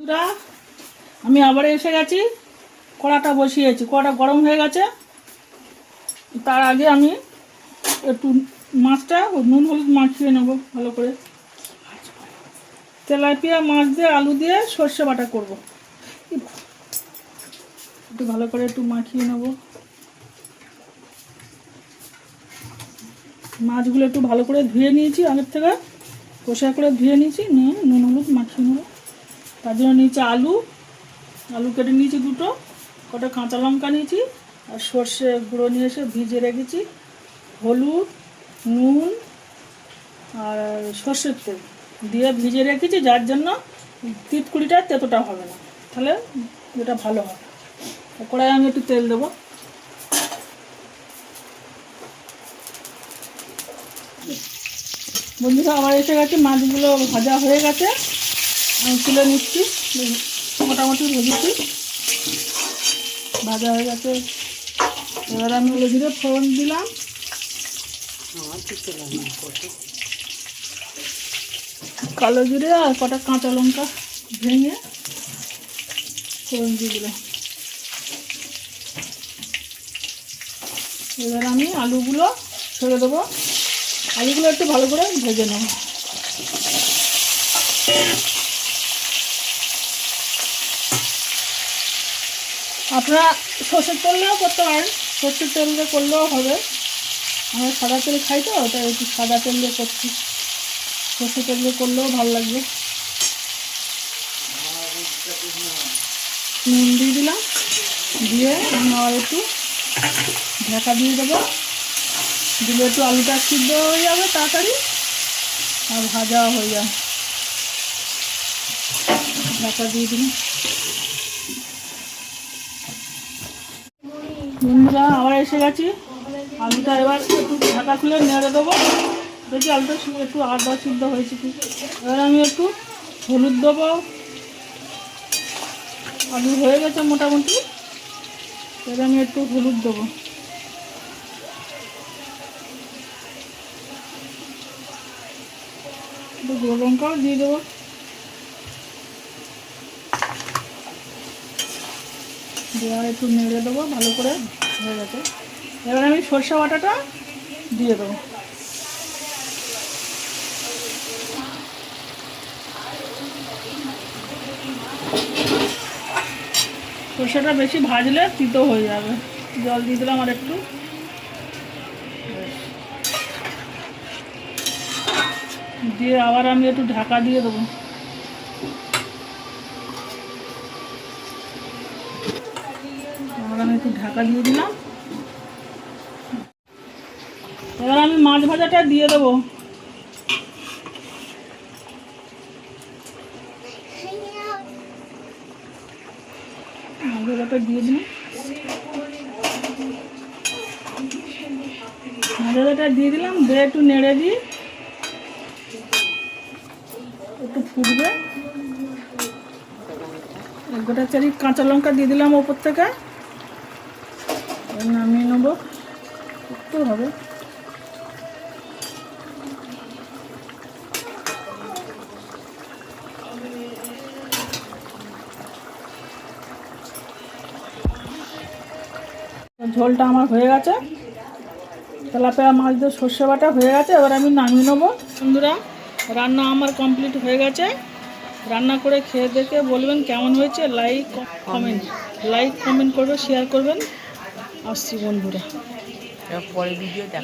বন্ধুরা, আমি আবার এসে গেছি। কড়াটা বসিয়েছি, কড়াটা গরম হয়ে গেছে। তার আগে আমি একটু মাছটা নুন হলুদ মাখিয়ে নেবো ভালো করে। তেলাপিয়া মাছ দিয়ে আলু দিয়ে সর্ষে বাটা করব। একটু ভালো করে একটু মাখিয়ে নেব। মাছগুলো একটু ভালো করে ধুয়ে নিয়েছি, আগের থেকে পরিষ্কার করে ধুয়ে নিয়েছি, নিয়ে নুন হলুদ মাখিয়ে নেবো। তার জন্য নিয়েছি আলু কেটে নিয়েছি দুটো, কটা কাঁচা লঙ্কা নিয়েছি, আর সর্ষে গুঁড়ো নিয়ে এসে ভিজে রেখেছি। হলুদ, নুন আর সর্ষের তেল দিয়ে ভিজে রেখেছি, যার জন্য তিতকুড়িটা তেতোটা হবে না, তাহলে যেটা ভালো হবে। কড়াইয়ে আমি একটু তেল দেবো। বন্ধুরা, আবার এসে গেছে, মাছগুলো ভাজা হয়ে গেছে, আমি তুলে নিচ্ছি। মোটামুটি ভেজেছি, ভাজা হয়ে গেছে। এবার আমি ওগুলো দিয়ে ফোড়ন দিলাম। কালো জিরে আর কটা কাঁচা লঙ্কা ভেঙে ফোড়ন দিয়ে দিলাম। এবার আমি আলুগুলো ছেড়ে দেবো। আলুগুলো একটু ভালো করে ভেজে নেব। আপনারা সর্ষের তেল দিয়েও করতে পারেন, সর্ষের তেল দিয়ে করলেও হবে। আমরা সাদা তেল খাই তো, ওটা একটু সাদা তেল দিয়ে করছি। সর্ষের তেল দিয়ে করলেও ভালো লাগবে। নুন দিয়ে দিলাম, দিয়ে আমি আবার একটু ঢাকা দিয়ে দেবো। দিলে একটু আলুটা সিদ্ধ হয়ে যাবে তাড়াতাড়ি, আর ভাজা হয়ে যাবে। ঢাকা দিয়ে দিন। বন্ধুরা, আবার এসে গেছি। আলুটা এবার একটু ঢাকা খুলে নেড়ে দেবো, দেখি আলুটা একটু আদা সিদ্ধ হয়েছে কি। এবার আমি একটু হলুদ দেবো। আলু হয়ে গেছে মোটামুটি, এবার আমি একটু হলুদ দেবো। একটু গুঁড়ো লঙ্কাও দিয়ে দেবো। দিয়ে একটু নেড়ে দেবো ভালো করে, হয়ে গেছে। এবার আমি সরষে বাটাটা দিয়ে দেবো। সরষেটা বেশি ভাজলে তিতো হয়ে যাবে। জল দিয়ে দিলাম আর একটু, দিয়ে আবার আমি একটু ঢাকা দিয়ে দেবো। আবার আমি একটু ঢাকা দিয়ে দিলাম। এবার আমি মাছ ভাজাটা দিয়ে দেবো। মাছ ভাজাটা দিয়ে দিলাম। মাছ ভাজাটা দিয়ে দিলাম, দিয়ে একটু নেড়ে দিই, একটু ফুটবে। এক গোটা চারি কাঁচা লঙ্কা দিয়ে দিলাম ওপর থেকে, নামিয়ে নেবো। একটু হবে। ঝোলটা আমার হয়ে গেছে, তেলাপিয়া মাছ দিয়ে সর্ষে বাটা হয়ে গেছে। এবার আমি নামিয়ে নেবো। বন্ধুরা, রান্না আমার কমপ্লিট হয়ে গেছে। রান্না করে খেয়ে দেখে বলবেন কেমন হয়েছে। লাইক কমেন্ট করবে, শেয়ার করবেন। আসছি বন্ধুরা, পরে ভিডিও দেখ।